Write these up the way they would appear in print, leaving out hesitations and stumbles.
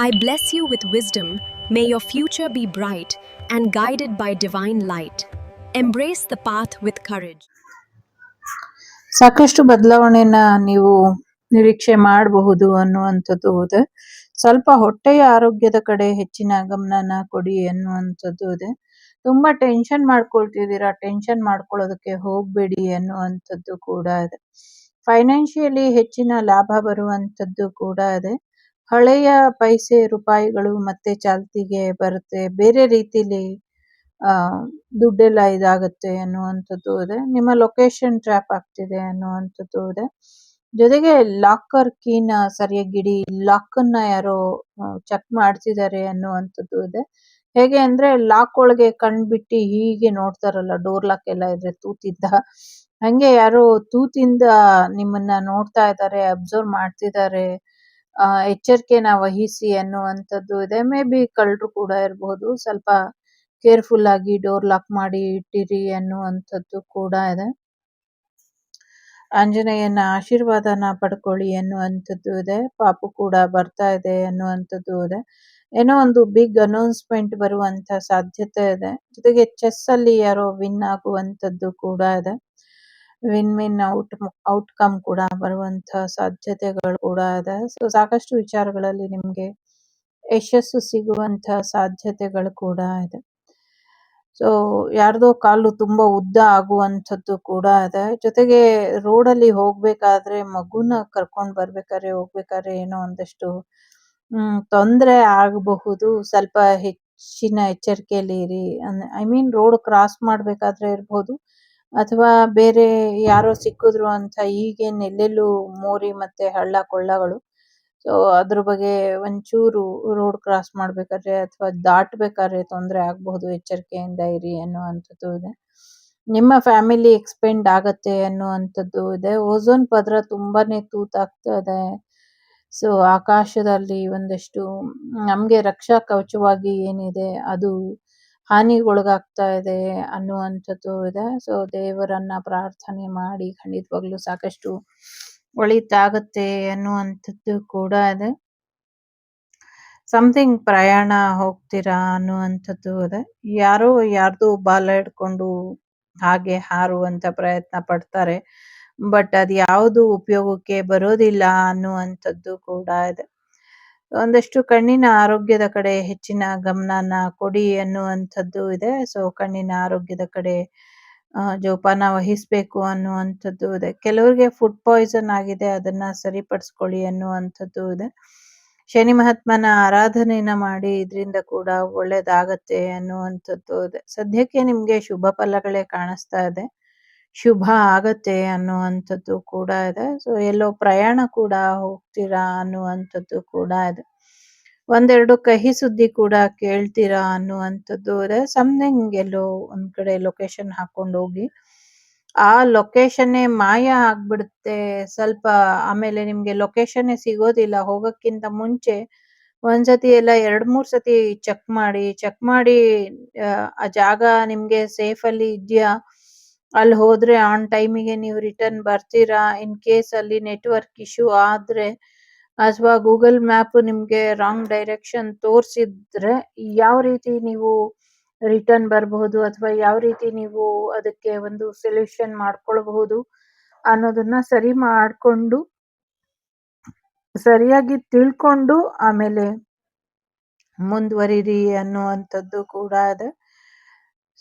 I bless you with wisdom. May your future be bright and guided by divine light. Embrace the path with courage. ಸಾಕಷ್ಟು ಬದಲಾವಣೆನ ನೀವು ನಿರೀಕ್ಷೆ ಮಾಡಬಹುದು ಅನ್ನುವಂಥದ್ದು ಇದೆ. ಸ್ವಲ್ಪ ಹೊಟ್ಟೆಯ ಆರೋಗ್ಯದ ಕಡೆ ಹೆಚ್ಚಿನ ಗಮನನ ಕೊಡಿ ಅನ್ನುವಂಥದ್ದು ಇದೆ. ತುಂಬಾ ಟೆನ್ಷನ್ ಮಾಡ್ಕೊಳ್ತಿದ್ದೀರಾ, ಟೆನ್ಷನ್ ಮಾಡ್ಕೊಳ್ಳೋದಕ್ಕೆ ಹೋಗ್ಬೇಡಿ ಅನ್ನುವಂಥದ್ದು ಕೂಡ ಇದೆ. ಫೈನಾನ್ಷಿಯಲಿ ಹೆಚ್ಚಿನ ಲಾಭ ಬರುವಂಥದ್ದು ಕೂಡ ಇದೆ. ಹಳೆಯ ಪೈಸೆ ರೂಪಾಯಿಗಳು ಮತ್ತೆ ಚಾಲ್ತಿಗೆ ಬರುತ್ತೆ, ಬೇರೆ ರೀತಿಲಿ ಆ ದುಡ್ಡೆಲ್ಲ ಇದಾಗುತ್ತೆ ಅನ್ನುವಂಥದ್ದು ಇದೆ. ನಿಮ್ಮ ಲೊಕೇಶನ್ ಟ್ರ್ಯಾಪ್ ಆಗ್ತಿದೆ ಅನ್ನುವಂಥದ್ದು ಇದೆ. ಜೊತೆಗೆ ಲಾಕರ್ ಕೀನ ಸರಿಯಾಗಿಡಿ, ಲಾಕ್ ಅನ್ನ ಯಾರೋ ಚೆಕ್ ಮಾಡ್ತಿದ್ದಾರೆ ಅನ್ನುವಂಥದ್ದು ಇದೆ. ಹೇಗೆ ಅಂದ್ರೆ ಲಾಕ್ ಒಳಗೆ ಕಣ್ಬಿಟ್ಟು ಹೀಗೆ ನೋಡ್ತಾರಲ್ಲ, ಡೋರ್ ಲಾಕ್ ಎಲ್ಲ ಇದ್ರೆ ತೂತಿದ್ದ, ಹಂಗೆ ಯಾರೋ ತೂತಿಂದ ನಿಮ್ಮನ್ನ ನೋಡ್ತಾ ಇದ್ದಾರೆ, ಅಬ್ಸರ್ವ್ ಮಾಡ್ತಿದ್ದಾರೆ. ಎಚ್ಚರಿಕೆನ ವಹಿಸಿ ಅನ್ನುವಂಥದ್ದು ಇದೆ. ಮೇ ಬಿ ಕಳ್ಳರು ಕೂಡ ಇರಬಹುದು. ಸ್ವಲ್ಪ ಕೇರ್ಫುಲ್ ಆಗಿ ಡೋರ್ ಲಾಕ್ ಮಾಡಿ ಇಟ್ಟಿರಿ ಅನ್ನುವಂಥದ್ದು ಕೂಡ ಇದೆ. ಆಂಜನೇಯನ ಆಶೀರ್ವಾದನ ಪಡ್ಕೊಳ್ಳಿ ಅನ್ನುವಂಥದ್ದು ಇದೆ. ಪಾಪು ಕೂಡ ಬರ್ತಾ ಇದೆ ಅನ್ನುವಂಥದ್ದು ಇದೆ. ಏನೋ ಒಂದು ಬಿಗ್ ಅನೌನ್ಸ್ಮೆಂಟ್ ಬರುವಂತ ಸಾಧ್ಯತೆ ಇದೆ. ಜೊತೆಗೆ ಚೆಸ್ ಅಲ್ಲಿ ಯಾರೋ ವಿನ್ ಆಗುವಂಥದ್ದು ಕೂಡ ಇದೆ. ವಿನ್ ಔಟ್ಕಮ್ ಕೂಡ ಬರುವಂತ ಸಾಧ್ಯತೆಗಳು ಕೂಡ ಇದೆ. ಸೊ ಸಾಕಷ್ಟು ವಿಚಾರಗಳಲ್ಲಿ ನಿಮ್ಗೆ ಯಶಸ್ಸು ಸಿಗುವಂತ ಸಾಧ್ಯತೆಗಳು ಕೂಡ ಇದೆ. ಸೊ ಯಾರ್ದೋ ಕಾಲು ತುಂಬಾ ಉದ್ದ ಆಗುವಂಥದ್ದು ಕೂಡ ಇದೆ. ಜೊತೆಗೆ ರೋಡಲ್ಲಿ ಹೋಗ್ಬೇಕಾದ್ರೆ ಮಗುನ ಕರ್ಕೊಂಡ್ ಹೋಗ್ಬೇಕಾದ್ರೆ ಏನೋ ಒಂದಷ್ಟು ತೊಂದರೆ ಆಗಬಹುದು. ಸ್ವಲ್ಪ ಹೆಚ್ಚಿನ ಎಚ್ಚರಿಕೆಯಲ್ಲಿ ಇರಿ. ಐ ಮೀನ್ ರೋಡ್ ಕ್ರಾಸ್ ಮಾಡ್ಬೇಕಾದ್ರೆ ಇರ್ಬೋದು, ಅಥವಾ ಬೇರೆ ಯಾರೋ ಸಿಕ್ಕಿದ್ರು ಅಂತ ಈಗೇನ್ ಎಲ್ಲೆಲ್ಲೂ ಮೋರಿ ಮತ್ತೆ ಹಳ್ಳ ಕೊಳ್ಳಗಳು. ಸೊ ಅದ್ರ ಬಗ್ಗೆ ಒಂಚೂರು ರೋಡ್ ಕ್ರಾಸ್ ಮಾಡ್ಬೇಕಾದ್ರೆ ಅಥವಾ ದಾಟ್ಬೇಕಾದ್ರೆ ತೊಂದರೆ ಆಗಬಹುದು, ಎಚ್ಚರಿಕೆಯಿಂದ ಇರಿ ಅನ್ನುವಂಥದ್ದು ಇದೆ. ನಿಮ್ಮ ಫ್ಯಾಮಿಲಿ ಎಕ್ಸ್ಪೆಂಡ್ ಆಗತ್ತೆ ಅನ್ನುವಂಥದ್ದು ಇದೆ. ಓಝೋನ್ ಪದರ ತುಂಬಾನೇ ತೂತಾಗ್ತಾ ಇದೆ. ಸೊ ಆಕಾಶದಲ್ಲಿ ಒಂದಷ್ಟು ನಮ್ಗೆ ರಕ್ಷಾ ಕವಚವಾಗಿ ಏನಿದೆ ಅದು ಹಾನಿಗೊಳಗಾಗ್ತಾ ಇದೆ ಅನ್ನುವಂಥದ್ದು ಇದೆ. ಸೊ ದೇವರನ್ನ ಪ್ರಾರ್ಥನೆ ಮಾಡಿ ಖಂಡಿತವಾಗ್ಲೂ ಸಾಕಷ್ಟು ಒಳಿತಾಗತ್ತೆ ಅನ್ನುವಂಥದ್ದು ಕೂಡ ಇದೆ. ಸಮಥಿಂಗ್ ಪ್ರಯಾಣ ಹೋಗ್ತೀರಾ ಅನ್ನುವಂಥದ್ದು ಇದೆ. ಯಾರೋ ಯಾರ್ದು ಬಾಲ ಹಿಡ್ಕೊಂಡು ಹಾಗೆ ಹಾರುವಂತ ಪ್ರಯತ್ನ ಪಡ್ತಾರೆ, ಬಟ್ ಅದು ಯಾವುದು ಉಪಯೋಗಕ್ಕೆ ಬರೋದಿಲ್ಲ ಅನ್ನುವಂಥದ್ದು ಕೂಡ ಇದೆ. ಒಂದಷ್ಟು ಕಣ್ಣಿನ ಆರೋಗ್ಯದ ಕಡೆ ಹೆಚ್ಚಿನ ಗಮನನ ಕೊಡಿ ಅನ್ನುವಂಥದ್ದು ಇದೆ. ಸೊ ಕಣ್ಣಿನ ಆರೋಗ್ಯದ ಕಡೆ ಜೋಪಾನ ವಹಿಸ್ಬೇಕು ಅನ್ನುವಂಥದ್ದು ಇದೆ. ಕೆಲವರಿಗೆ ಫುಡ್ ಪಾಯ್ಸನ್ ಆಗಿದೆ, ಅದನ್ನ ಸರಿಪಡಿಸ್ಕೊಳ್ಳಿ ಅನ್ನುವಂಥದ್ದು ಇದೆ. ಶನಿ ಮಹಾತ್ಮನ ಆರಾಧನೆಯನ್ನ ಮಾಡಿ, ಇದರಿಂದ ಕೂಡ ಒಳ್ಳೇದಾಗತ್ತೆ ಅನ್ನುವಂಥದ್ದು ಇದೆ. ಸದ್ಯಕ್ಕೆ ನಿಮ್ಗೆ ಶುಭ ಫಲಗಳೇ ಕಾಣಿಸ್ತಾ ಇದೆ, ಶುಭ ಆಗತ್ತೆ ಅನ್ನುವಂಥದ್ದು ಕೂಡ ಇದೆ. ಸೊ ಎಲ್ಲೋ ಪ್ರಯಾಣ ಕೂಡ ಹೋಗ್ತೀರಾ ಅನ್ನುವಂಥದ್ದು ಕೂಡ ಇದೆ. ಒಂದೆರಡು ಕಹಿ ಸುದ್ದಿ ಕೂಡ ಕೇಳ್ತೀರಾ ಅನ್ನುವಂಥದ್ದು ಇದೆ. ಸಮಥಿಂಗ್ ಎಲ್ಲೋ ಒಂದ್ ಕಡೆ ಲೊಕೇಶನ್ ಹಾಕೊಂಡು ಹೋಗಿ, ಆ ಲೊಕೇಶನ್ನೇ ಮಾಯ ಆಗ್ಬಿಡುತ್ತೆ ಸ್ವಲ್ಪ. ಆಮೇಲೆ ನಿಮ್ಗೆ ಲೊಕೇಶನ್ನೇ ಸಿಗೋದಿಲ್ಲ. ಹೋಗಕ್ಕಿಂತ ಮುಂಚೆ ಒಂದ್ಸತಿ ಎಲ್ಲ 2-3 ಸತಿ ಚೆಕ್ ಮಾಡಿ ಆ ಜಾಗ ನಿಮ್ಗೆ ಸೇಫ್ ಅಲ್ಲಿ ಇದ್ಯಾ, ಅಲ್ಲಿ ಹೋದ್ರೆ ಆನ್ ಟೈಮಿಗೆ ನೀವು ರಿಟರ್ನ್ ಬರ್ತೀರಾ. ಇನ್ ಕೇಸ್ ಅಲ್ಲಿ ನೆಟ್ವರ್ಕ್ ಇಶ್ಯೂ ಆದ್ರೆ ಅಥವಾ ಗೂಗಲ್ ಮ್ಯಾಪ್ ನಿಮ್ಗೆ ರಾಂಗ್ ಡೈರೆಕ್ಷನ್ ತೋರಿಸಿದ್ರೆ ಯಾವ ರೀತಿ ನೀವು ರಿಟರ್ನ್ ಬರಬಹುದು ಅಥವಾ ಯಾವ ರೀತಿ ನೀವು ಅದಕ್ಕೆ ಒಂದು ಸೊಲ್ಯೂಷನ್ ಮಾಡ್ಕೊಳ್ಬಹುದು ಅನ್ನೋದನ್ನ ಸರಿಯಾಗಿ ತಿಳ್ಕೊಂಡು ಆಮೇಲೆ ಮುಂದುವರಿರಿ ಅನ್ನುವಂಥದ್ದು ಕೂಡ ಇದೆ.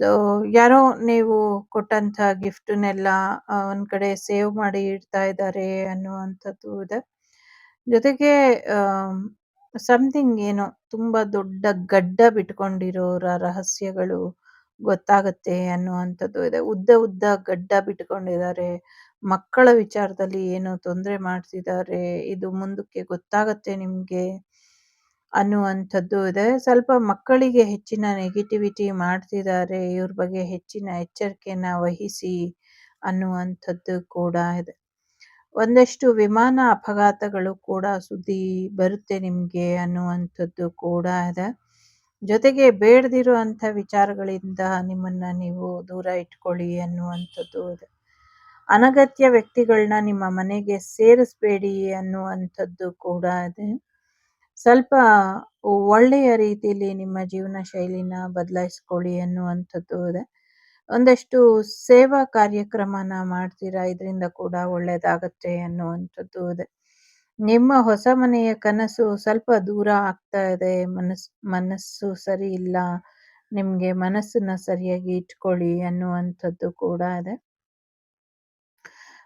ಸೊ ಯಾರೋ ನೀವು ಕೊಟ್ಟಂತ ಗಿಫ್ಟ್ನೆಲ್ಲ ಒಂದ್ ಕಡೆ ಸೇವ್ ಮಾಡಿ ಇಡ್ತಾ ಇದ್ದಾರೆ ಅನ್ನುವಂಥದ್ದು ಇದೆ. ಜೊತೆಗೆ ಸಮಥಿಂಗ್ ಏನೋ ತುಂಬಾ ದೊಡ್ಡ ಗಡ್ಡ ಬಿಟ್ಕೊಂಡಿರೋರ ರಹಸ್ಯಗಳು ಗೊತ್ತಾಗತ್ತೆ ಅನ್ನುವಂಥದ್ದು ಇದೆ. ಉದ್ದ ಗಡ್ಡ ಬಿಟ್ಕೊಂಡಿದ್ದಾರೆ, ಮಕ್ಕಳ ವಿಚಾರದಲ್ಲಿ ಏನೋ ತೊಂದರೆ ಮಾಡ್ತಿದ್ದಾರೆ, ಇದು ಮುಂದಕ್ಕೆ ಗೊತ್ತಾಗತ್ತೆ ನಿಮ್ಗೆ ಅನ್ನುವಂಥದ್ದು ಇದೆ. ಸ್ವಲ್ಪ ಮಕ್ಕಳಿಗೆ ಹೆಚ್ಚಿನ ನೆಗೆಟಿವಿಟಿ ಮಾಡ್ತಿದ್ದಾರೆ, ಇವ್ರ ಬಗ್ಗೆ ಹೆಚ್ಚಿನ ಎಚ್ಚರಿಕೆನ ವಹಿಸಿ ಅನ್ನುವಂಥದ್ದು ಕೂಡ ಇದೆ. ಒಂದಷ್ಟು ವಿಮಾನ ಅಪಘಾತಗಳು ಕೂಡ ಸುದ್ದಿ ಬರುತ್ತೆ ನಿಮ್ಗೆ ಅನ್ನುವಂಥದ್ದು ಕೂಡ ಇದೆ. ಜೊತೆಗೆ ಬೇಡದಿರುವಂತ ವಿಚಾರಗಳಿಂದ ನಿಮ್ಮನ್ನ ನೀವು ದೂರ ಇಟ್ಕೊಳ್ಳಿ ಅನ್ನುವಂಥದ್ದು ಇದೆ. ಅನಗತ್ಯ ವ್ಯಕ್ತಿಗಳನ್ನ ನಿಮ್ಮ ಮನೆಗೆ ಸೇರಿಸ್ಬೇಡಿ ಅನ್ನುವಂಥದ್ದು ಕೂಡ ಇದೆ. ಸ್ವಲ್ಪ ಒಳ್ಳೆಯ ರೀತಿಯಲ್ಲಿ ನಿಮ್ಮ ಜೀವನ ಶೈಲಿನ ಬದಲಾಯಿಸ್ಕೊಳ್ಳಿ ಅನ್ನುವಂಥದ್ದು ಇದೆ. ಒಂದಷ್ಟು ಸೇವಾ ಕಾರ್ಯಕ್ರಮನ ಮಾಡ್ತೀರಾ, ಇದರಿಂದ ಕೂಡ ಒಳ್ಳೆಯದಾಗತ್ತೆ ಅನ್ನುವಂಥದ್ದು ಇದೆ. ನಿಮ್ಮ ಹೊಸ ಮನೆಯ ಕನಸು ಸ್ವಲ್ಪ ದೂರ ಆಗ್ತಾ ಇದೆ. ಮನಸ್ಸು ಸರಿ ಇಲ್ಲ. ನಿಮ್ಗೆ ಮನಸ್ಸನ್ನ ಸರಿಯಾಗಿ ಇಟ್ಕೊಳ್ಳಿ ಅನ್ನುವಂಥದ್ದು ಕೂಡ ಇದೆ.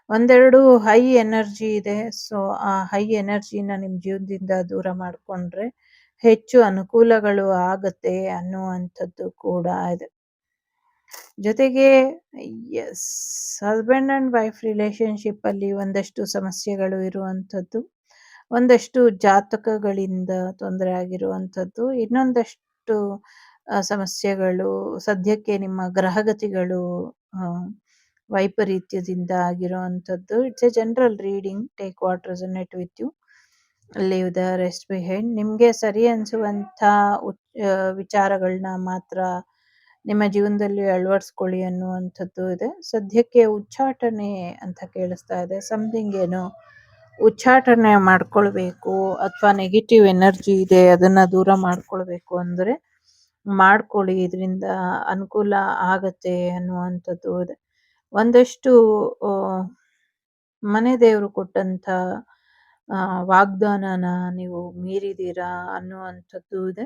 ಒಂದೆರಡು ಹೈ ಎನರ್ಜಿ ಇದೆ. ಸೊ ಆ ಹೈ ಎನರ್ಜಿನ ನಿಮ್ಮ ಜೀವನದಿಂದ ದೂರ ಮಾಡ್ಕೊಂಡ್ರೆ ಹೆಚ್ಚು ಅನುಕೂಲಗಳು ಆಗತ್ತೆ ಅನ್ನುವಂಥದ್ದು ಕೂಡ ಇದೆ. ಜೊತೆಗೆ yes, husband and wife relationship ಅಲ್ಲಿ ಒಂದಷ್ಟು ಸಮಸ್ಯೆಗಳು ಇರುವಂಥದ್ದು, ಒಂದಷ್ಟು ಜಾತಕಗಳಿಂದ ತೊಂದರೆ ಆಗಿರುವಂಥದ್ದು, ಇನ್ನೊಂದಷ್ಟು ಸಮಸ್ಯೆಗಳು ಸದ್ಯಕ್ಕೆ ನಿಮ್ಮ ಗ್ರಹಗತಿಗಳು ವೈಪರೀತ್ಯದಿಂದ ಆಗಿರುವಂಥದ್ದು. It's a general reading. Take what resonate with you, leave the rest behind. ನಿಮಗೆ ಸರಿ ಅನಿಸುವಂಥ ವಿಚಾರಗಳನ್ನ ಮಾತ್ರ ನಿಮ್ಮ ಜೀವನದಲ್ಲಿ ಅಳವಡಿಸ್ಕೊಳ್ಳಿ ಅನ್ನುವಂಥದ್ದು ಇದೆ. ಸದ್ಯಕ್ಕೆ ಉಚ್ಚಾಟನೆ ಅಂತ ಕೇಳಿಸ್ತಾ ಇದೆ. ಸಮಥಿಂಗ್ ಏನೋ ಉಚ್ಚಾಟನೆ ಮಾಡ್ಕೊಳ್ಬೇಕು ಅಥವಾ ನೆಗೆಟಿವ್ ಎನರ್ಜಿ ಇದೆ ಅದನ್ನ ದೂರ ಮಾಡ್ಕೊಳ್ಬೇಕು ಅಂದರೆ ಮಾಡ್ಕೊಳ್ಳಿ, ಇದರಿಂದ ಅನುಕೂಲ ಆಗತ್ತೆ ಅನ್ನುವಂಥದ್ದು ಇದೆ. ಒಂದಷ್ಟು ಮನೆ ದೇವರು ಕೊಟ್ಟಂಥ ವಾಗ್ದಾನನ ನೀವು ಮೀರಿದ್ದೀರಾ ಅನ್ನುವಂಥದ್ದು ಇದೆ.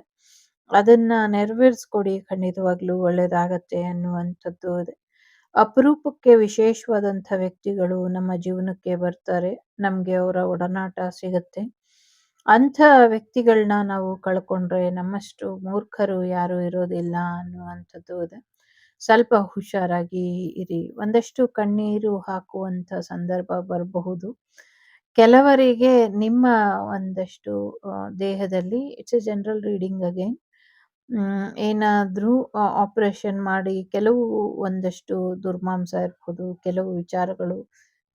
ಅದನ್ನ ನೆರವೇರಿಸ್ಕೊಡಿ, ಖಂಡಿತವಾಗ್ಲೂ ಒಳ್ಳೇದಾಗತ್ತೆ ಅನ್ನುವಂಥದ್ದು ಇದೆ. ಅಪರೂಪಕ್ಕೆ ವಿಶೇಷವಾದಂಥ ವ್ಯಕ್ತಿಗಳು ನಮ್ಮ ಜೀವನಕ್ಕೆ ಬರ್ತಾರೆ, ನಮಗೆ ಅವರ ಒಡನಾಟ ಸಿಗತ್ತೆ. ಅಂಥ ವ್ಯಕ್ತಿಗಳನ್ನ ನಾವು ಕಳ್ಕೊಂಡ್ರೆ ನಮ್ಮಷ್ಟು ಮೂರ್ಖರು ಯಾರು ಇರೋದಿಲ್ಲ ಅನ್ನುವಂಥದ್ದು ಇದೆ. ಸ್ವಲ್ಪ ಹುಷಾರಾಗಿ ಇರಿ. ಒಂದಷ್ಟು ಕಣ್ಣೀರು ಹಾಕುವಂಥ ಸಂದರ್ಭ ಬರಬಹುದು ಕೆಲವರಿಗೆ. ನಿಮ್ಮ ಒಂದಷ್ಟು ದೇಹದಲ್ಲಿ, it's a general reading again, ಏನಾದರೂ ಆಪರೇಷನ್ ಮಾಡಿ ಕೆಲವು ಒಂದಷ್ಟು ದುರ್ಮಾಂಸ ಇರ್ಬೋದು, ಕೆಲವು ವಿಚಾರಗಳು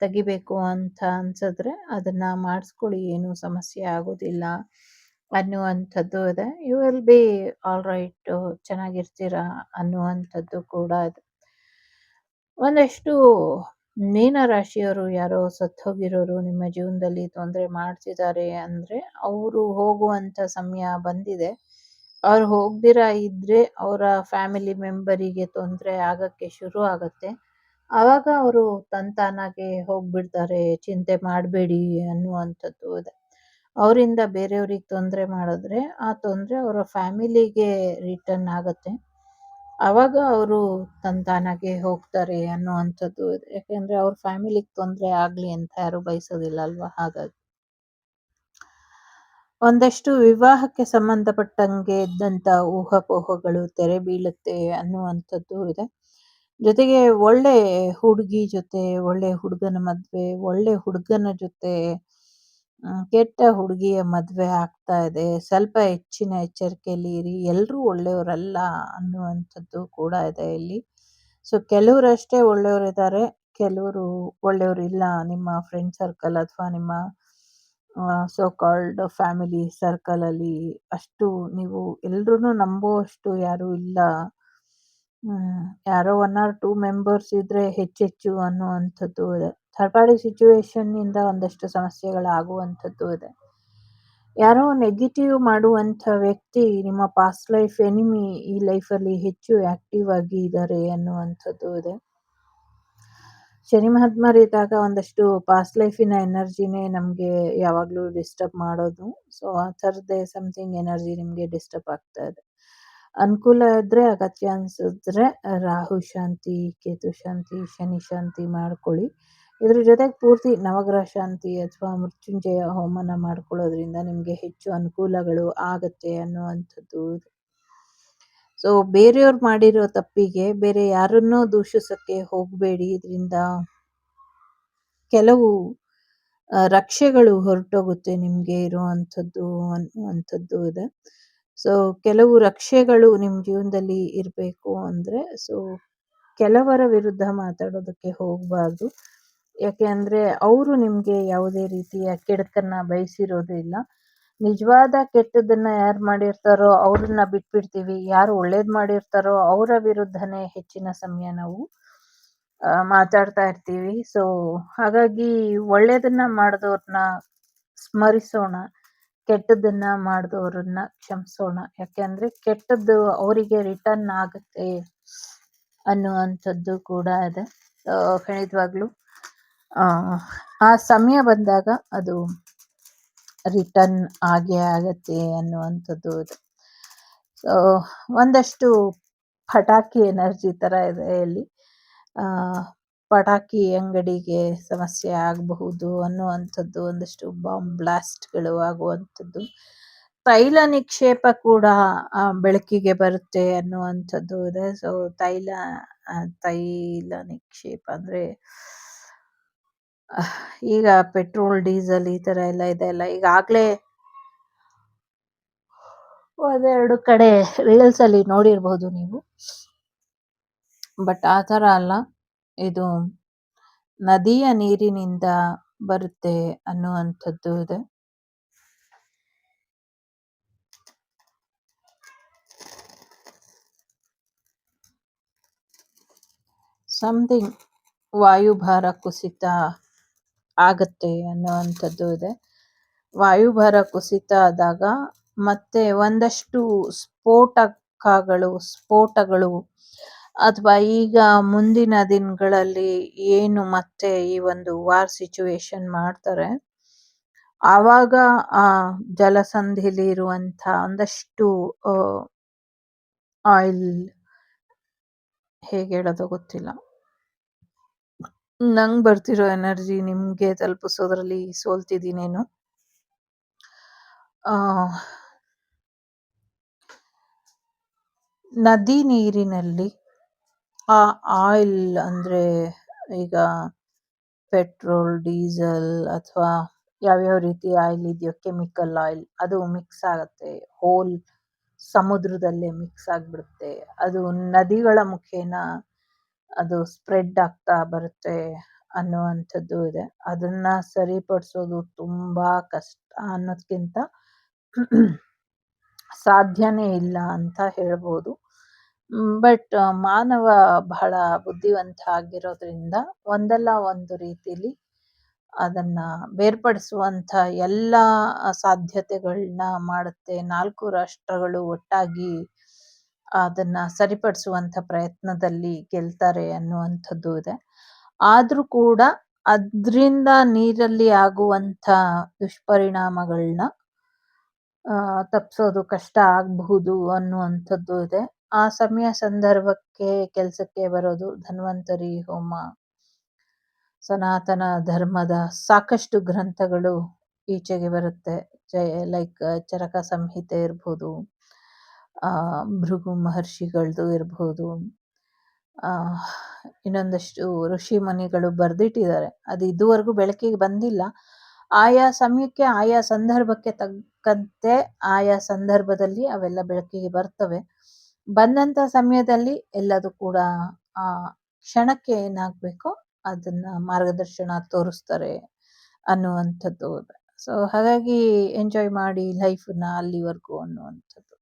ತೆಗಿಬೇಕು ಅಂತ ಅನ್ಸಿದ್ರೆ ಅದನ್ನ ಮಾಡಿಸ್ಕೊಳ್ಳಿ, ಏನೂ ಸಮಸ್ಯೆ ಆಗೋದಿಲ್ಲ ಅನ್ನುವಂಥದ್ದು ಇದೆ. You will be all right, ಚೆನ್ನಾಗಿರ್ತೀರಾ ಅನ್ನುವಂಥದ್ದು ಕೂಡ ಇದೆ. ಒಂದಷ್ಟು ಮೀನರಾಶಿಯವರು ಯಾರೋ ಸತ್ತೋಗಿರೋರು ನಿಮ್ಮ ಜೀವನದಲ್ಲಿ ತೊಂದರೆ ಮಾಡ್ತಿದ್ದಾರೆ ಅಂದರೆ ಅವರು ಹೋಗುವಂಥ ಸಮಯ ಬಂದಿದೆ. ಅವ್ರು ಹೋಗ್ದಿರ ಇದ್ರೆ ಅವರ ಫ್ಯಾಮಿಲಿ ಮೆಂಬರಿಗೆ ತೊಂದರೆ ಆಗಕ್ಕೆ ಶುರು ಆಗತ್ತೆ. ಆವಾಗ ಅವರು ತಂತಾನಾಗೆ ಹೋಗ್ಬಿಡ್ತಾರೆ, ಚಿಂತೆ ಮಾಡಬೇಡಿ ಅನ್ನುವಂಥದ್ದು ಇದೆ. ಅವರಿಂದ ಬೇರೆಯವ್ರಿಗೆ ತೊಂದರೆ ಮಾಡಿದ್ರೆ ಆ ತೊಂದರೆ ಅವರ ಫ್ಯಾಮಿಲಿಗೆ ರಿಟರ್ನ್ ಆಗತ್ತೆ. ಆವಾಗ ಅವರು ತಂತಾನಾಗೆ ಹೋಗ್ತಾರೆ ಅನ್ನುವಂಥದ್ದು ಇದೆ. ಯಾಕೆಂದ್ರೆ ಅವ್ರ ಫ್ಯಾಮಿಲಿಗೆ ತೊಂದರೆ ಆಗಲಿ ಅಂತ ಯಾರು ಬಯಸೋದಿಲ್ಲ ಅಲ್ವಾ. ಹಾಗಾಗಿ ಒಂದಷ್ಟು ವಿವಾಹಕ್ಕೆ ಸಂಬಂಧಪಟ್ಟಂಗೆ ಇದ್ದಂಥ ಊಹಾಪೋಹಗಳು ತೆರೆ ಬೀಳುತ್ತೆ ಅನ್ನುವಂಥದ್ದು ಇದೆ. ಜೊತೆಗೆ ಒಳ್ಳೆ ಹುಡುಗಿ ಜೊತೆ ಒಳ್ಳೆ ಹುಡುಗನ ಮದುವೆ, ಒಳ್ಳೆ ಹುಡುಗನ ಜೊತೆ ಕೆಟ್ಟ ಹುಡುಗಿಯ ಮದುವೆ ಆಗ್ತಾ ಇದೆ. ಸ್ವಲ್ಪ ಹೆಚ್ಚಿನ ಎಚ್ಚರಿಕೆಯಲ್ಲಿ ಇರಿ. ಎಲ್ಲರೂ ಒಳ್ಳೆಯವರಲ್ಲ ಅನ್ನುವಂಥದ್ದು ಕೂಡ ಇದೆ ಇಲ್ಲಿ. ಸೊ ಕೆಲವರಷ್ಟೇ ಒಳ್ಳೆಯವರಿದ್ದಾರೆ, ಕೆಲವರು ಒಳ್ಳೆಯವರು ಇಲ್ಲ. ನಿಮ್ಮ ಫ್ರೆಂಡ್ ಸರ್ಕಲ್ ಅಥವಾ ನಿಮ್ಮ ಸೋ ಕಾಲ್ಡ್ ಫ್ಯಾಮಿಲಿ ಸರ್ಕಲಲ್ಲಿ ಅಷ್ಟು ನೀವು ಎಲ್ರೂ ನಂಬುವಷ್ಟು ಯಾರೂ ಇಲ್ಲ. ಯಾರೋ 1 or 2 ಮೆಂಬರ್ಸ್ ಇದ್ರೆ ಹೆಚ್ಚೆಚ್ಚು ಅನ್ನುವಂಥದ್ದು ಇದೆ. ಥರ್ಡ್ ಪಾರ್ಟಿ ಸಿಚುವೇಶನ್ ಇಂದ ಒಂದಷ್ಟು ಸಮಸ್ಯೆಗಳಾಗುವಂಥದ್ದು ಇದೆ. ಯಾರೋ ನೆಗೆಟಿವ್ ಮಾಡುವಂಥ ವ್ಯಕ್ತಿ ನಿಮ್ಮ ಪಾಸ್ಟ್ ಲೈಫ್ ಎನಿಮಿ ಈ ಲೈಫಲ್ಲಿ ಹೆಚ್ಚು ಆಕ್ಟಿವ್ ಆಗಿ ಇದ್ದಾರೆ ಅನ್ನುವಂಥದ್ದು ಇದೆ. ಶನಿ ಮಹಾತ್ಮರಿದ್ದಾಗ ಒಂದಷ್ಟು ಪಾಸ್ಟ್ ಲೈಫಿನ ಎನರ್ಜಿನೇ ನಮಗೆ ಯಾವಾಗಲೂ ಡಿಸ್ಟರ್ಬ್ ಮಾಡೋದು. ಸೊ ಆ ಥರದ್ದೇ ಸಮಥಿಂಗ್ ಎನರ್ಜಿ ನಿಮಗೆ ಡಿಸ್ಟರ್ಬ್ ಆಗ್ತಾ ಇದೆ. ಅನುಕೂಲ ಇದ್ರೆ, ಅಗತ್ಯ ಅನಿಸಿದ್ರೆ ರಾಹು ಶಾಂತಿ, ಕೇತು ಶಾಂತಿ, ಶನಿ ಶಾಂತಿ ಮಾಡ್ಕೊಳ್ಳಿ. ಇದ್ರ ಜೊತೆಗೆ ಪೂರ್ತಿ ನವಗ್ರಹ ಶಾಂತಿ ಅಥವಾ ಮೃತ್ಯುಂಜಯ ಹೋಮನ ಮಾಡ್ಕೊಳ್ಳೋದ್ರಿಂದ ನಿಮಗೆ ಹೆಚ್ಚು ಅನುಕೂಲಗಳು ಆಗತ್ತೆ ಅನ್ನುವಂಥದ್ದು. ಸೊ ಬೇರೆಯವ್ರು ಮಾಡಿರೋ ತಪ್ಪಿಗೆ ಬೇರೆ ಯಾರನ್ನೋ ದೂಷಿಸಕ್ಕೆ ಹೋಗಬೇಡಿ. ಇದರಿಂದ ಕೆಲವು ರಕ್ಷೆಗಳು ಹೊರಟೋಗುತ್ತೆ ನಿಮಗೆ ಇರುವಂಥದ್ದು ಅನ್ನುವಂಥದ್ದು ಇದೆ. ಸೊ ಕೆಲವು ರಕ್ಷೆಗಳು ನಿಮ್ಮ ಜೀವನದಲ್ಲಿ ಇರಬೇಕು ಅಂದರೆ ಸೊ ಕೆಲವರ ವಿರುದ್ಧ ಮಾತಾಡೋದಕ್ಕೆ ಹೋಗಬಾರ್ದು. ಯಾಕೆ ಅಂದರೆ ಅವರು ನಿಮಗೆ ಯಾವುದೇ ರೀತಿಯ ಕೆಡುಕನ್ನ ಬಯಸಿರೋದಿಲ್ಲ. ನಿಜವಾದ ಕೆಟ್ಟದನ್ನ ಯಾರು ಮಾಡಿರ್ತಾರೋ ಅವ್ರನ್ನ ಬಿಟ್ಬಿಡ್ತೀವಿ, ಯಾರು ಒಳ್ಳೇದು ಮಾಡಿರ್ತಾರೋ ಅವರ ವಿರುದ್ಧನೇ ಹೆಚ್ಚಿನ ಸಮಯ ನಾವು ಮಾತಾಡ್ತಾ ಇರ್ತೀವಿ. ಸೊ ಹಾಗಾಗಿ ಒಳ್ಳೇದನ್ನ ಮಾಡಿದವ್ರನ್ನ ಸ್ಮರಿಸೋಣ, ಕೆಟ್ಟದನ್ನ ಮಾಡಿದವ್ರನ್ನ ಕ್ಷಮಿಸೋಣ. ಯಾಕೆಂದ್ರೆ ಕೆಟ್ಟದ್ದು ಅವರಿಗೆ ರಿಟರ್ನ್ ಆಗುತ್ತೆ ಅನ್ನುವಂಥದ್ದು ಕೂಡ ಇದೆ. ಖಂಡಿತವಾಗ್ಲೂ ಆ ಆ ಸಮಯ ಬಂದಾಗ ಅದು ರಿಟರ್ನ್ ಆಗೇ ಆಗತ್ತೆ ಅನ್ನುವಂಥದ್ದು ಇದೆ. ಸೊ ಒಂದಷ್ಟು ಪಟಾಕಿ ಎನರ್ಜಿ ತರ ಇದೆ ಇಲ್ಲಿ. ಆ ಪಟಾಕಿ ಅಂಗಡಿಗೆ ಸಮಸ್ಯೆ ಆಗಬಹುದು ಅನ್ನುವಂಥದ್ದು, ಒಂದಷ್ಟು ಬಾಂಬ್ ಬ್ಲಾಸ್ಟ್ಗಳು ಆಗುವಂಥದ್ದು, ತೈಲ ನಿಕ್ಷೇಪ ಕೂಡ ಬೆಳಕಿಗೆ ಬರುತ್ತೆ ಅನ್ನುವಂಥದ್ದು ಇದೆ. ಸೊ ತೈಲ ನಿಕ್ಷೇಪ ಅಂದ್ರೆ ಈಗ ಪೆಟ್ರೋಲ್ ಡೀಸೆಲ್ ಈ ತರ ಎಲ್ಲ ಇದೆ ಅಲ್ಲ, ಈಗಾಗ್ಲೇ ಒಂದೆರಡು ಕಡೆ ರೀಲ್ಸ್ ಅಲ್ಲಿ ನೋಡಿರ್ಬಹುದು ನೀವು. ಬಟ್ ಆ ತರ ಅಲ್ಲ, ಇದು ನದಿಯ ನೀರಿನಿಂದ ಬರುತ್ತೆ ಅನ್ನುವಂಥದ್ದು ಇದೆ. ಸಮಥಿಂಗ್ ವಾಯುಭಾರ ಕುಸಿತ ಆಗತ್ತೆ ಅನ್ನುವಂಥದ್ದು ಇದೆ. ವಾಯುಭಾರ ಕುಸಿತ ಆದಾಗ ಮತ್ತೆ ಒಂದಷ್ಟು ಸ್ಫೋಟಗಳು ಅಥವಾ ಈಗ ಮುಂದಿನ ದಿನಗಳಲ್ಲಿ ಏನು ಮತ್ತೆ ಈ ಒಂದು ವಾರ್ ಸಿಚುವೇಶನ್ ಮಾಡ್ತಾರೆ, ಆವಾಗ ಆ ಜಲಸಂಧಿಲಿ ಇರುವಂತ ಒಂದಷ್ಟು ಆಯಿಲ್, ಹೇಗೆ ಹೇಳೋದು ಗೊತ್ತಿಲ್ಲ, ನಂಗ್ ಬರ್ತಿರೋ ಎನರ್ಜಿ ನಿಮ್ಗೆ ತಲುಪಿಸೋದ್ರಲ್ಲಿ ಸೋಲ್ತಿದ್ದೀನೇನು. ನದಿ ನೀರಿನಲ್ಲಿ ಆ ಆಯಿಲ್ ಅಂದ್ರೆ ಈಗ ಪೆಟ್ರೋಲ್, ಡೀಸೆಲ್ ಅಥವಾ ಯಾವ್ಯಾವ ರೀತಿ ಆಯಿಲ್ ಇದೆಯೋ, ಕೆಮಿಕಲ್ ಆಯಿಲ್, ಅದು ಮಿಕ್ಸ್ ಆಗತ್ತೆ, ಹೋಲ್ ಸಮುದ್ರದಲ್ಲೇ ಮಿಕ್ಸ್ ಆಗ್ಬಿಡುತ್ತೆ. ಅದು ನದಿಗಳ ಮುಖೇನ ಅದು ಸ್ಪ್ರೆಡ್ ಆಗ್ತಾ ಬರುತ್ತೆ ಅನ್ನುವಂಥದ್ದು ಇದೆ. ಅದನ್ನ ಸರಿಪಡಿಸೋದು ತುಂಬಾ ಕಷ್ಟ ಅನ್ನೋದ್ಕಿಂತ ಸಾಧ್ಯನೇ ಇಲ್ಲ ಅಂತ ಹೇಳ್ಬೋದು. ಬಟ್ ಮಾನವ ಬಹಳ ಬುದ್ಧಿವಂತ ಆಗಿರೋದ್ರಿಂದ ಒಂದಲ್ಲ ಒಂದು ರೀತಿಲಿ ಅದನ್ನ ಬೇರ್ಪಡಿಸುವಂತ ಎಲ್ಲ ಸಾಧ್ಯತೆಗಳನ್ನ ಮಾಡುತ್ತೆ. 4 ರಾಷ್ಟ್ರಗಳು ಒಟ್ಟಾಗಿ ಅದನ್ನ ಸರಿಪಡಿಸುವಂತ ಪ್ರಯತ್ನದಲ್ಲಿ ಗೆಲ್ತಾರೆ ಅನ್ನುವಂಥದ್ದು ಇದೆ. ಆದ್ರೂ ಕೂಡ ಅದ್ರಿಂದ ನೀರಲ್ಲಿ ಆಗುವಂತ ದುಷ್ಪರಿಣಾಮಗಳನ್ನ ತಪ್ಪಿಸೋದು ಕಷ್ಟ ಆಗಬಹುದು ಅನ್ನುವಂಥದ್ದು ಇದೆ. ಆ ಸಮಯ ಸಂದರ್ಭಕ್ಕೆ ಕೆಲಸಕ್ಕೆ ಬರೋದು ಧನ್ವಂತರಿ ಹೋಮ, ಸನಾತನ ಧರ್ಮದ ಸಾಕಷ್ಟು ಗ್ರಂಥಗಳು ಈಚೆಗೆ ಬರುತ್ತೆ. ಲೈಕ್ ಚರಕ ಸಂಹಿತೆ ಇರ್ಬೋದು, ಭೃಗು ಮಹರ್ಷಿಗಳದ್ದು ಇರ್ಬೋದು, ಇನ್ನೊಂದಷ್ಟು ಋಷಿ ಮುನಿಗಳು ಬರ್ದಿಟ್ಟಿದ್ದಾರೆ. ಅದು ಇದುವರೆಗೂ ಬೆಳಕಿಗೆ ಬಂದಿಲ್ಲ. ಆಯಾ ಸಮಯಕ್ಕೆ ಆಯಾ ಸಂದರ್ಭಕ್ಕೆ ತಕ್ಕಂತೆ ಆಯಾ ಸಂದರ್ಭದಲ್ಲಿ ಅವೆಲ್ಲ ಬೆಳಕಿಗೆ ಬರ್ತವೆ. ಬಂದಂತ ಸಮಯದಲ್ಲಿ ಎಲ್ಲದು ಕೂಡ ಆ ಕ್ಷಣಕ್ಕೆ ಏನಾಗ್ಬೇಕೋ ಅದನ್ನ ಮಾರ್ಗದರ್ಶನ ತೋರಿಸ್ತಾರೆ ಅನ್ನುವಂಥದ್ದು. ಸೊ ಹಾಗಾಗಿ ಎಂಜಾಯ್ ಮಾಡಿ ಲೈಫ್ನ ಅಲ್ಲಿವರೆಗೂ ಅನ್ನುವಂಥದ್ದು.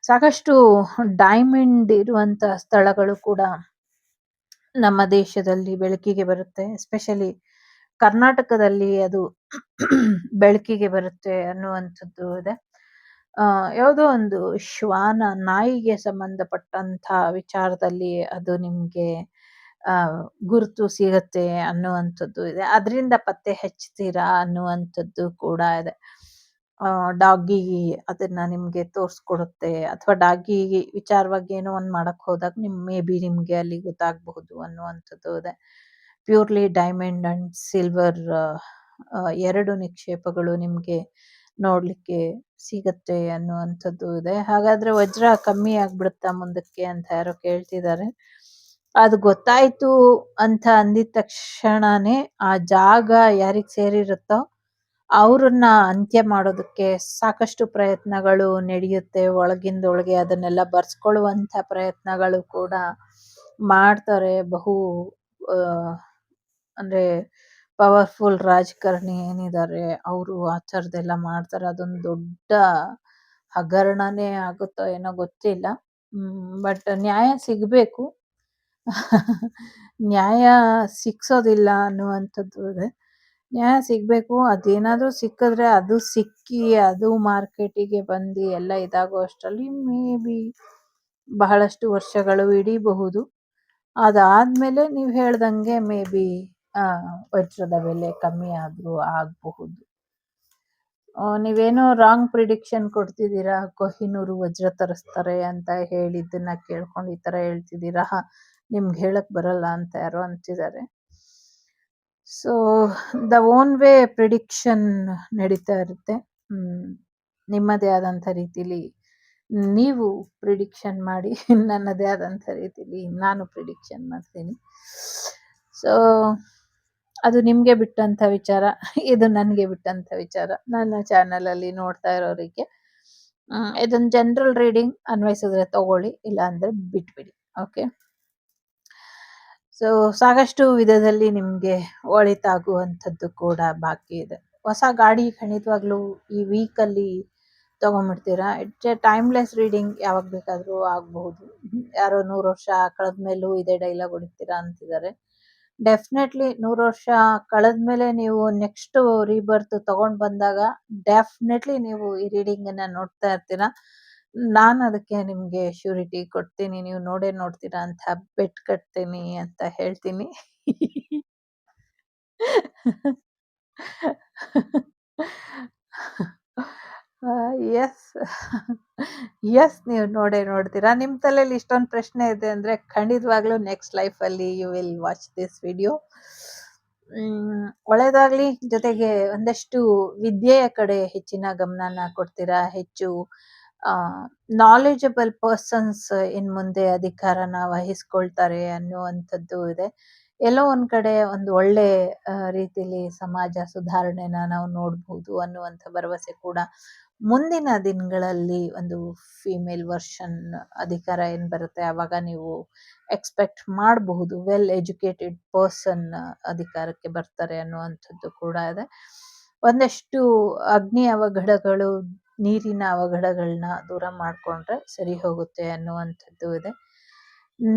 ಸಾಕಷ್ಟು ಡೈಮಂಡ್ ಇರುವಂತ ಸ್ಥಳಗಳು ಕೂಡ ನಮ್ಮ ದೇಶದಲ್ಲಿ ಬೆಳಕಿಗೆ ಬರುತ್ತೆ. ಎಸ್ಪೆಷಲಿ ಕರ್ನಾಟಕದಲ್ಲಿ ಅದು ಬೆಳಕಿಗೆ ಬರುತ್ತೆ ಅನ್ನುವಂಥದ್ದು ಇದೆ. ಯಾವುದೋ ಒಂದು ಶ್ವಾನ, ನಾಯಿಗೆ ಸಂಬಂಧಪಟ್ಟಂತ ವಿಚಾರದಲ್ಲಿ ಅದು ನಿಮ್ಗೆ ಗುರುತು ಸಿಗತ್ತೆ ಅನ್ನುವಂಥದ್ದು ಇದೆ. ಅದರಿಂದ ಪತ್ತೆ ಹಚ್ತೀರಾ ಅನ್ನುವಂಥದ್ದು ಕೂಡ ಇದೆ. ಡಾಗಿ ಅದನ್ನ ನಿಮ್ಗೆ ತೋರ್ಸ್ಕೊಡುತ್ತೆ, ಅಥವಾ ಡಾಗಿ ವಿಚಾರವಾಗಿ ಏನೋ ಒಂದ್ ಮಾಡಕ್ ಹೋದಾಗ ಮೇ ಬಿ ನಿಮ್ಗೆ ಅಲ್ಲಿ ಗೊತ್ತಾಗಬಹುದು ಅನ್ನುವಂಥದ್ದು ಇದೆ. ಪ್ಯೂರ್ಲಿ ಡೈಮಂಡ್ ಅಂಡ್ ಸಿಲ್ವರ್ 2 ನಿಕ್ಷೇಪಗಳು ನಿಮ್ಗೆ ನೋಡ್ಲಿಕ್ಕೆ ಸಿಗತ್ತೆ ಅನ್ನುವಂಥದ್ದು ಇದೆ. ಹಾಗಾದ್ರೆ ವಜ್ರ ಕಮ್ಮಿ ಆಗ್ಬಿಡುತ್ತಾ ಮುಂದಕ್ಕೆ ಅಂತ ಯಾರೋ ಕೇಳ್ತಿದ್ದಾರೆ. ಅದು ಗೊತ್ತಾಯ್ತು ಅಂತ ಅಂದಿದ ತಕ್ಷಣನೇ ಆ ಜಾಗ ಯಾರಿಗ್ ಸೇರಿರುತ್ತೋ ಅವ್ರನ್ನ ಅಂತ್ಯ ಮಾಡೋದಕ್ಕೆ ಸಾಕಷ್ಟು ಪ್ರಯತ್ನಗಳು ನಡೆಯುತ್ತೆ. ಒಳಗಿಂದೊಳಗೆ ಅದನ್ನೆಲ್ಲ ಬರ್ಸ್ಕೊಳ್ಳುವಂತ ಪ್ರಯತ್ನಗಳು ಕೂಡ ಮಾಡ್ತಾರೆ. ಅಂದ್ರೆ ಪವರ್ಫುಲ್ ರಾಜಕಾರಣಿ ಏನಿದ್ದಾರೆ ಅವರು ಆ ಥರದ್ದೆಲ್ಲ ಮಾಡ್ತಾರೆ. ಅದೊಂದು ದೊಡ್ಡ ಹಗರಣನೇ ಆಗುತ್ತೋ ಏನೋ ಗೊತ್ತಿಲ್ಲ. ಬಟ್ ನ್ಯಾಯ ಸಿಗ್ಬೇಕು. ನ್ಯಾಯ ಸಿಕ್ಸೋದಿಲ್ಲ ಅನ್ನುವಂಥದ್ದು ಇದೆ. ನ್ಯಾಯ ಸಿಗ್ಬೇಕು. ಅದೇನಾದ್ರೂ ಸಿಕ್ಕಿದ್ರೆ ಅದು ಸಿಕ್ಕಿ ಅದು ಮಾರ್ಕೆಟಿಗೆ ಬಂದು ಎಲ್ಲ ಇದಾಗೋ ಅಷ್ಟರಲ್ಲಿ ಮೇ ಬಿ ಬಹಳಷ್ಟು ವರ್ಷಗಳು ಹಿಡಿಬಹುದು. ಅದಾದ್ಮೇಲೆ ನೀವು ಹೇಳ್ದಂಗೆ ಮೇ ಬಿ ವಜ್ರದ ಬೆಲೆ ಕಮ್ಮಿ ಆದ್ರೂ ಆಗಬಹುದು. ನೀವೇನೋ ರಾಂಗ್ ಪ್ರಿಡಿಕ್ಷನ್ ಕೊಡ್ತಿದ್ದೀರಾ, ಕೊಹಿನೂರು ವಜ್ರ ತರಿಸ್ತಾರೆ ಅಂತ ಹೇಳಿದ್ದನ್ನ ಕೇಳ್ಕೊಂಡು ಈ ತರ ಹೇಳ್ತಿದ್ದೀರಾ, ನಿಮ್ಗೆ ಹೇಳಕ್ ಬರಲ್ಲ ಅಂತ ಯಾರೋ ಅಂತಿದ್ದಾರೆ. So the own way prediction ನಡೀತಾ ಇರುತ್ತೆ. ನಿಮ್ಮದೇ ಆದಂಥ ರೀತಿಲಿ ನೀವು ಪ್ರಿಡಿಕ್ಷನ್ ಮಾಡಿ, ನನ್ನದೇ ಆದಂಥ ರೀತಿಲಿ ನಾನು ಪ್ರಿಡಿಕ್ಷನ್ ಮಾಡ್ತೀನಿ. ಸೊ ಅದು ನಿಮಗೆ ಬಿಟ್ಟಂಥ ವಿಚಾರ, ಇದು ನನಗೆ ಬಿಟ್ಟಂಥ ವಿಚಾರ. ನನ್ನ ಚಾನಲಲ್ಲಿ ನೋಡ್ತಾ ಇರೋರಿಗೆ ಇದೊಂದು ಜನರಲ್ ರೀಡಿಂಗ್, ಅನ್ವಯಿಸಿದ್ರೆ ತಗೊಳ್ಳಿ, ಇಲ್ಲ ಅಂದ್ರೆ ಬಿಟ್ಬಿಡಿ. ಓಕೆ. ಸೊ ಸಾಕಷ್ಟು ವಿಧದಲ್ಲಿ ನಿಮಗೆ ಒಳಿತಾಗುವಂಥದ್ದು ಕೂಡ ಬಾಕಿ ಇದೆ. ಹೊಸ ಗಾಡಿ ಖಂಡಿತವಾಗ್ಲೂ ಈ ವೀಕಲ್ಲಿ ತೊಗೊಂಬಿಡ್ತೀರಾ. ಇಟ್ಸ್ ಎ ಟೈಮ್ಲೆಸ್ ರೀಡಿಂಗ್, ಯಾವಾಗ ಬೇಕಾದರೂ ಆಗಬಹುದು. ಯಾರೋ 100 ವರ್ಷ ಕಳೆದ್ಮೇಲೂ ಇದೇ ಡೈಲಾಗ್ ಹೊಡಿತೀರಾ ಅಂತಿದ್ದಾರೆ. ಡೆಫಿನೆಟ್ಲಿ 100 ವರ್ಷ ಕಳೆದ್ಮೇಲೆ ನೀವು ನೆಕ್ಸ್ಟ್ ರೀಬರ್ತ್ ತಗೊಂಡ್ ಬಂದಾಗ ಡೆಫಿನೆಟ್ಲಿ ನೀವು ಈ ರೀಡಿಂಗ್ ಅನ್ನ ನೋಡ್ತಾ ಇರ್ತೀರಾ. ನಾನು ಅದಕ್ಕೆ ನಿಮ್ಗೆ ಶ್ಯೂರಿಟಿ ಕೊಡ್ತೀನಿ, ನೀವು ನೋಡೇ ನೋಡ್ತೀರಾ ಅಂತ ಬೆಟ್ ಕಟ್ತೀನಿ ಅಂತ ಹೇಳ್ತೀನಿ. ಎಸ್ ಎಸ್, ನೀವು ನೋಡೇ ನೋಡ್ತೀರಾ. ನಿಮ್ಮ ತಲೆಯಲ್ಲಿ ಇಷ್ಟೊಂದು ಪ್ರಶ್ನೆ ಇದೆ ಅಂದ್ರೆ ಖಂಡಿತವಾಗ್ಲೂ ನೆಕ್ಸ್ಟ್ ಲೈಫಲ್ಲಿ you will watch this video. ಒಳ್ಳೇದಾಗ್ಲಿ. ಜೊತೆಗೆ ಒಂದಷ್ಟು ವಿದ್ಯೆಯ ಕಡೆ ಹೆಚ್ಚಿನ ಗಮನನ ಕೊಡ್ತೀರಾ. ಹೆಚ್ಚು ನಾಲೆಜಬಲ್ ಪರ್ಸನ್ಸ್ ಇನ್ ಮುಂದೆ ಅಧಿಕಾರನ ವಹಿಸ್ಕೊಳ್ತಾರೆ ಅನ್ನುವಂಥದ್ದು ಇದೆ. ಎಲ್ಲೋ ಒಂದ್ ಕಡೆ ಒಂದು ಒಳ್ಳೆ ರೀತಿಲಿ ಸಮಾಜ ಸುಧಾರಣೆನ ನಾವು ನೋಡ್ಬೋದು ಅನ್ನುವಂಥ ಭರವಸೆ ಕೂಡ ಮುಂದಿನ ದಿನಗಳಲ್ಲಿ ಒಂದು ಫಿಮೇಲ್ ವರ್ಷನ್ ಅಧಿಕಾರ ಏನ್ ಬರುತ್ತೆ ಆವಾಗ ನೀವು ಎಕ್ಸ್ಪೆಕ್ಟ್ ಮಾಡಬಹುದು. ವೆಲ್ ಎಜುಕೇಟೆಡ್ ಪರ್ಸನ್ ಅಧಿಕಾರಕ್ಕೆ ಬರ್ತಾರೆ ಅನ್ನುವಂಥದ್ದು ಕೂಡ ಇದೆ. ಒಂದಷ್ಟು ಅಗ್ನಿ ಅವಘಡಗಳು, ನೀರಿನ ಅವಘಡಗಳನ್ನ ದೂರ ಮಾಡ್ಕೊಂಡ್ರೆ ಸರಿ ಹೋಗುತ್ತೆ ಅನ್ನುವಂಥದ್ದು ಇದೆ.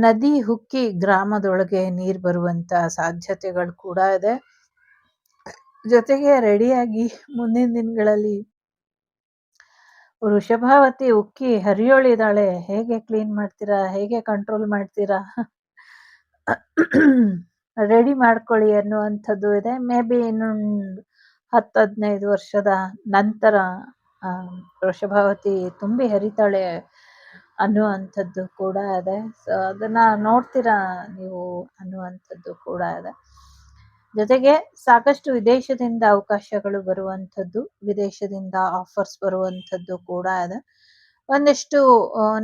ನದಿ ಹುಕ್ಕಿ ಗ್ರಾಮದೊಳಗೆ ನೀರು ಬರುವಂತ ಸಾಧ್ಯತೆಗಳು ಕೂಡ ಇದೆ. ಜೊತೆಗೆ ರೆಡಿಯಾಗಿ ಮುಂದಿನ ದಿನಗಳಲ್ಲಿ ವೃಷಭಾವತಿ ಉಕ್ಕಿ ಹರಿಯೋಳಿದಾಳೆ, ಹೇಗೆ ಕ್ಲೀನ್ ಮಾಡ್ತೀರಾ, ಹೇಗೆ ಕಂಟ್ರೋಲ್ ಮಾಡ್ತೀರಾ, ರೆಡಿ ಮಾಡ್ಕೊಳ್ಳಿ ಅನ್ನುವಂಥದ್ದು ಇದೆ. ಮೇ ಬಿ ಇನ್ನೊಂದು 10-15 ವರ್ಷದ ನಂತರ ವೃಷಭಾವತಿ ತುಂಬಿ ಹರಿತಾಳೆ ಅನ್ನುವಂಥದ್ದು ಕೂಡ ಇದೆ. ಸೊ ಅದನ್ನ ನೋಡ್ತೀರಾ ನೀವು ಅನ್ನುವಂಥದ್ದು ಕೂಡ ಇದೆ. ಜೊತೆಗೆ ಸಾಕಷ್ಟು ವಿದೇಶದಿಂದ ಅವಕಾಶಗಳು ಬರುವಂಥದ್ದು, ವಿದೇಶದಿಂದ ಆಫರ್ಸ್ ಬರುವಂಥದ್ದು ಕೂಡ ಇದೆ. ಒಂದಷ್ಟು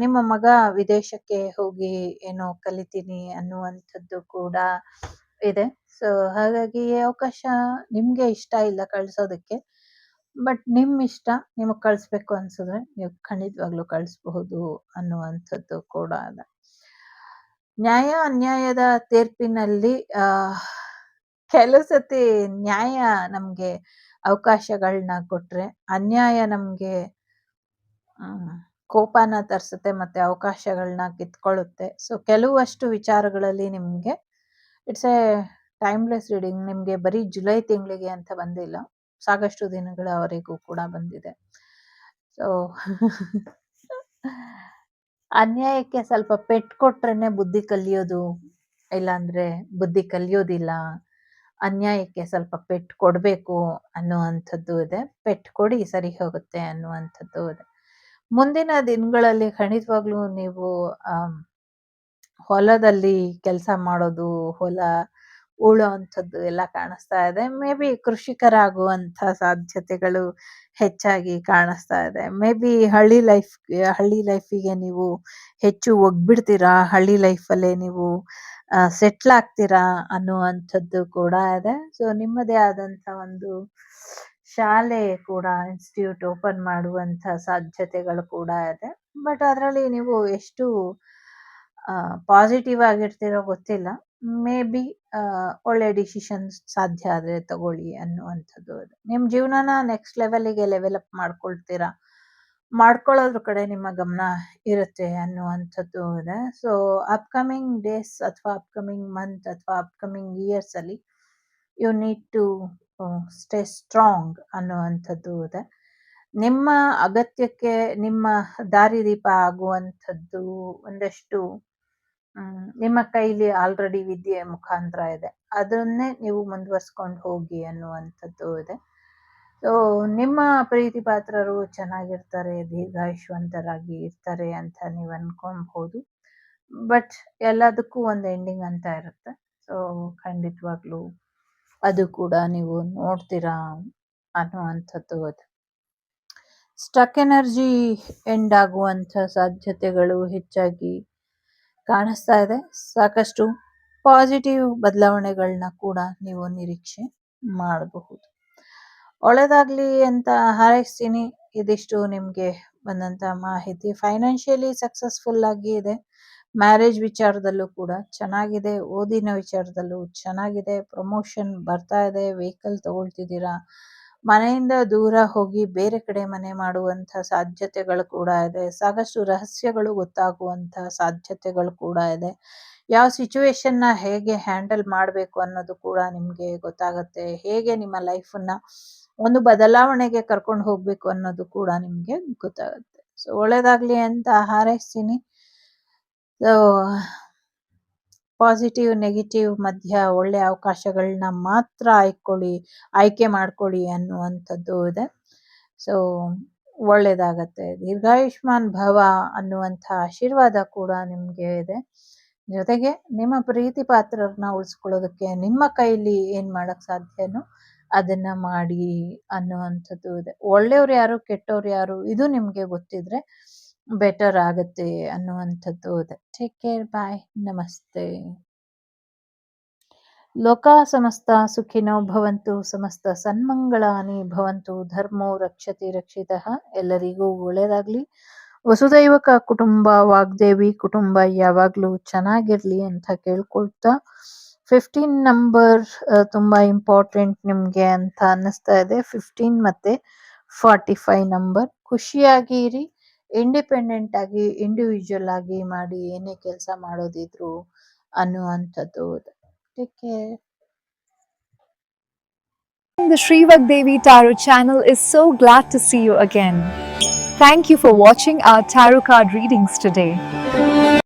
ನಿಮ್ಮ ಮಗ ವಿದೇಶಕ್ಕೆ ಹೋಗಿ ಏನೋ ಕಲಿತೀನಿ ಅನ್ನುವಂಥದ್ದು ಕೂಡ ಇದೆ. ಸೊ ಹಾಗಾಗಿ ಈ ಅವಕಾಶ ನಿಮ್ಗೆ ಇಷ್ಟ ಇಲ್ಲ ಕಳ್ಸೋದಕ್ಕೆ, ಬಟ್ ನಿಮ್ ಇಷ್ಟ. ನಿಮಗ್ ಕಳಿಸ್ಬೇಕು ಅನ್ಸಿದ್ರೆ ನೀವು ಖಂಡಿತವಾಗ್ಲೂ ಕಳಿಸಬಹುದು ಅನ್ನುವಂಥದ್ದು ಕೂಡ ಇದೆ. ನ್ಯಾಯ ಅನ್ಯಾಯದ ತೀರ್ಪಿನಲ್ಲಿ ಕೆಲವು ಸತಿ ನ್ಯಾಯ ನಮ್ಗೆ ಅವಕಾಶಗಳನ್ನ ಕೊಟ್ರೆ, ಅನ್ಯಾಯ ನಮ್ಗೆ ಕೋಪನ ತರಿಸುತ್ತೆ ಮತ್ತೆ ಅವಕಾಶಗಳನ್ನ ಕಿತ್ಕೊಳ್ಳುತ್ತೆ. ಸೊ ಕೆಲವಷ್ಟು ವಿಚಾರಗಳಲ್ಲಿ ನಿಮ್ಗೆ ಇಟ್ಸ್ ಎ ಟೈಮ್ಲೆಸ್ ರೀಡಿಂಗ್. ನಿಮ್ಗೆ ಬರೀ ಜುಲೈ ತಿಂಗಳಿಗೆ ಅಂತ ಬಂದಿಲ್ಲ, ಸಾಕಷ್ಟು ದಿನಗಳವರೆಗೂ ಕೂಡ ಬಂದಿದೆ. ಸೊ ಅನ್ಯಾಯಕ್ಕೆ ಸ್ವಲ್ಪ ಪೆಟ್ಟು ಕೊಟ್ರೇನೆ ಬುದ್ಧಿ ಕಲಿಯೋದು, ಇಲ್ಲಾಂದ್ರೆ ಬುದ್ಧಿ ಕಲಿಯೋದಿಲ್ಲ. ಅನ್ಯಾಯಕ್ಕೆ ಸ್ವಲ್ಪ ಪೆಟ್ಟು ಕೊಡಬೇಕು ಅನ್ನುವಂಥದ್ದು ಇದೆ. ಪೆಟ್ಟು ಕೊಡಿ ಸರಿ ಹೋಗುತ್ತೆ ಅನ್ನುವಂಥದ್ದು ಇದೆ. ಮುಂದಿನ ದಿನಗಳಲ್ಲಿ ಖಂಡಿತವಾಗ್ಲೂ ನೀವು ಹೊಲದಲ್ಲಿ ಕೆಲಸ ಮಾಡೋದು, ಹೊಲ ಉಳೋ ಅಂಥದ್ದು ಎಲ್ಲ ಕಾಣಿಸ್ತಾ ಇದೆ. ಮೇ ಬಿ ಕೃಷಿಕರಾಗುವಂಥ ಸಾಧ್ಯತೆಗಳು ಹೆಚ್ಚಾಗಿ ಕಾಣಿಸ್ತಾ ಇದೆ. ಮೇ ಬಿ ಹಳ್ಳಿ ಲೈಫಿಗೆ ನೀವು ಹೆಚ್ಚು ಒಗ್ಬಿಡ್ತೀರಾ, ಹಳ್ಳಿ ಲೈಫಲ್ಲೇ ನೀವು ಸೆಟ್ಲ್ ಆಗ್ತೀರಾ ಅನ್ನುವಂಥದ್ದು ಕೂಡ ಇದೆ. ಸೊ ನಿಮ್ಮದೇ ಆದಂಥ ಒಂದು ಶಾಲೆ ಕೂಡ, ಇನ್ಸ್ಟಿಟ್ಯೂಟ್ ಓಪನ್ ಮಾಡುವಂಥ ಸಾಧ್ಯತೆಗಳು ಕೂಡ ಇದೆ. ಬಟ್ ಅದರಲ್ಲಿ ನೀವು ಎಷ್ಟು ಪಾಸಿಟಿವ್ ಆಗಿರ್ತೀರೋ ಗೊತ್ತಿಲ್ಲ. ಮೇ ಬಿ ಒಳ್ಳೆ ಡಿಸಿಷನ್ಸ್ ಸಾಧ್ಯ ಆದರೆ ತಗೊಳ್ಳಿ ಅನ್ನುವಂಥದ್ದು ಇದೆ. ನಿಮ್ಮ ಜೀವನನ ನೆಕ್ಸ್ಟ್ ಲೆವೆಲ್ಗೆ ಲೆವೆಲ್ ಅಪ್ ಮಾಡ್ಕೊಳ್ತೀರಾ, ಮಾಡ್ಕೊಳ್ಳೋದ್ರ ಕಡೆ ನಿಮ್ಮ ಗಮನ ಇರುತ್ತೆ ಅನ್ನುವಂಥದ್ದು ಇದೆ. ಸೊ ಅಪ್ಕಮಿಂಗ್ ಡೇಸ್ ಅಥವಾ ಅಪ್ಕಮಿಂಗ್ ಮಂತ್ ಅಥವಾ ಅಪ್ಕಮಿಂಗ್ ಇಯರ್ಸ್ ಅಲ್ಲಿ you need to stay strong ಅನ್ನುವಂಥದ್ದು ಇದೆ. ನಿಮ್ಮ ಅಗತ್ಯಕ್ಕೆ ನಿಮ್ಮ ದಾರಿದೀಪ ಆಗುವಂಥದ್ದು ಒಂದಷ್ಟು ನಿಮ್ಮ ಕೈಲಿ ಆಲ್ರೆಡಿ ವಿದ್ಯೆ ಮುಖಾಂತರ ಇದೆ. ಅದನ್ನೇ ನೀವು ಮುಂದುವರ್ಸ್ಕೊಂಡು ಹೋಗಿ ಅನ್ನುವಂಥದ್ದು ಇದೆ. ಸೊ ನಿಮ್ಮ ಪ್ರೀತಿ ಪಾತ್ರರು ಚೆನ್ನಾಗಿರ್ತಾರೆ, ದೀರ್ಘಾಯುಷ್ಯವಂತರಾಗಿ ಇರ್ತಾರೆ ಅಂತ ನೀವು ಅನ್ಕೊಬಹುದು. ಬಟ್ ಎಲ್ಲದಕ್ಕೂ ಒಂದು ಎಂಡಿಂಗ್ ಅಂತ ಇರುತ್ತೆ. ಸೊ ಖಂಡಿತವಾಗ್ಲೂ ಅದು ಕೂಡ ನೀವು ನೋಡ್ತೀರಾ ಅನ್ನುವಂಥದ್ದು ಇದೆ. ಸ್ಟಕ್ ಎನರ್ಜಿ ಎಂಡ್ ಆಗುವಂಥ ಸಾಧ್ಯತೆಗಳು ಹೆಚ್ಚಾಗಿ ಕಾಣಿಸ್ತಾ ಇದೆ. ಸಾಕಷ್ಟು ಪಾಸಿಟಿವ್ ಬದಲಾವಣೆಗಳನ್ನ ಕೂಡ ನೀವು ನಿರೀಕ್ಷೆ ಮಾಡಬಹುದು. ಒಳ್ಳೆದಾಗ್ಲಿ ಅಂತ ಹಾರೈಸ್ತೀನಿ. ಇದಿಷ್ಟು ನಿಮಗೆ ಬಂದಂತ ಮಾಹಿತಿ. ಫೈನಾನ್ಷಿಯಲಿ ಸಕ್ಸಸ್ಫುಲ್ ಆಗಿ ಇದೆ. ಮ್ಯಾರೇಜ್ ವಿಚಾರದಲ್ಲೂ ಕೂಡ ಚೆನ್ನಾಗಿದೆ. ಓದಿನ ವಿಚಾರದಲ್ಲೂ ಚೆನ್ನಾಗಿದೆ. ಪ್ರಮೋಷನ್ ಬರ್ತಾ ಇದೆ. ವೆಹಿಕಲ್ ತಗೊಳ್ತಿದ್ದೀರಾ. ಮನೆಯಿಂದ ದೂರ ಹೋಗಿ ಬೇರೆ ಕಡೆ ಮನೆ ಮಾಡುವಂಥ ಸಾಧ್ಯತೆಗಳು ಕೂಡ ಇದೆ. ಸಾಕಷ್ಟು ರಹಸ್ಯಗಳು ಗೊತ್ತಾಗುವಂಥ ಸಾಧ್ಯತೆಗಳು ಕೂಡ ಇದೆ. ಯಾವ ಸಿಚುವೇಶನ್ನ ಹೇಗೆ ಹ್ಯಾಂಡಲ್ ಮಾಡಬೇಕು ಅನ್ನೋದು ಕೂಡ ನಿಮಗೆ ಗೊತ್ತಾಗುತ್ತೆ. ಹೇಗೆ ನಿಮ್ಮ ಲೈಫನ್ನ ಒಂದು ಬದಲಾವಣೆಗೆ ಕರ್ಕೊಂಡು ಹೋಗ್ಬೇಕು ಅನ್ನೋದು ಕೂಡ ನಿಮಗೆ ಗೊತ್ತಾಗುತ್ತೆ. ಸೊ ಒಳ್ಳೇದಾಗ್ಲಿ ಅಂತ ಹಾರೈಸ್ತೀನಿ. ಸೊ ಪಾಸಿಟಿವ್ ನೆಗೆಟಿವ್ ಮಧ್ಯ ಒಳ್ಳೆ ಅವಕಾಶಗಳನ್ನ ಮಾತ್ರ ಆಯ್ಕೆ ಮಾಡ್ಕೊಳ್ಳಿ ಅನ್ನುವಂಥದ್ದು ಇದೆ. ಸೊ ಒಳ್ಳೇದಾಗತ್ತೆ. ದೀರ್ಘಾಯುಷ್ಮಾನ್ ಭವ ಅನ್ನುವಂಥ ಆಶೀರ್ವಾದ ಕೂಡ ನಿಮಗೆ ಇದೆ. ಜೊತೆಗೆ ನಿಮ್ಮ ಪ್ರೀತಿ ಪಾತ್ರರನ್ನ ಉಳಿಸ್ಕೊಳ್ಳೋದಕ್ಕೆ ನಿಮ್ಮ ಕೈಲಿ ಏನ್ ಮಾಡಕ್ ಸಾಧ್ಯನೋ ಅದನ್ನ ಮಾಡಿ ಅನ್ನುವಂಥದ್ದು ಇದೆ. ಒಳ್ಳೆಯವ್ರು ಯಾರು ಕೆಟ್ಟವ್ರು ಯಾರು ಇದು ನಿಮ್ಗೆ ಗೊತ್ತಿದ್ರೆ ಬೆಟರ್ ಆಗತ್ತೆ ಅನ್ನುವಂಥದ್ದು ಇದೆ. Take care. ಬಾಯ್. ನಮಸ್ತೆ. ಲೋಕ ಸಮಸ್ತ ಸುಖಿನೋ ಭವಂತು. ಸಮಸ್ತ ಸನ್ಮಂಗಳಾನಿ ಭವಂತು. ಧರ್ಮೋ ರಕ್ಷತಿ ರಕ್ಷಿತಃ. ಎಲ್ಲರಿಗೂ ಒಳ್ಳೇದಾಗ್ಲಿ. ವಸುದೈವಕ ಕುಟುಂಬ, ವಾಗ್ದೇವಿ ಕುಟುಂಬ ಯಾವಾಗ್ಲೂ ಚೆನ್ನಾಗಿರ್ಲಿ ಅಂತ ಕೇಳ್ಕೊಳ್ತಾ 15 ನಂಬರ್ ತುಂಬಾ ಇಂಪಾರ್ಟೆಂಟ್ ನಿಮ್ಗೆ ಅಂತ ಅನ್ನಿಸ್ತಾ ಇದೆ. 15 ಮತ್ತೆ 45 ನಂಬರ್. ಖುಷಿಯಾಗಿ ಇರಿ. ಇಂಡಿಪೆಂಡೆಂಟ್ ಆಗಿ ಇಂಡಿವಿಜುವಲ್ ಆಗಿ ಮಾಡಿ ಏನೇ ಕೆಲಸ ಮಾಡೋದಿದ್ರು ಅನ್ನುವಂಥದ್ದು. Take care. The Shrivak Devi Tarot channel is so glad to see you again. Thank you for watching our tarot card readings today.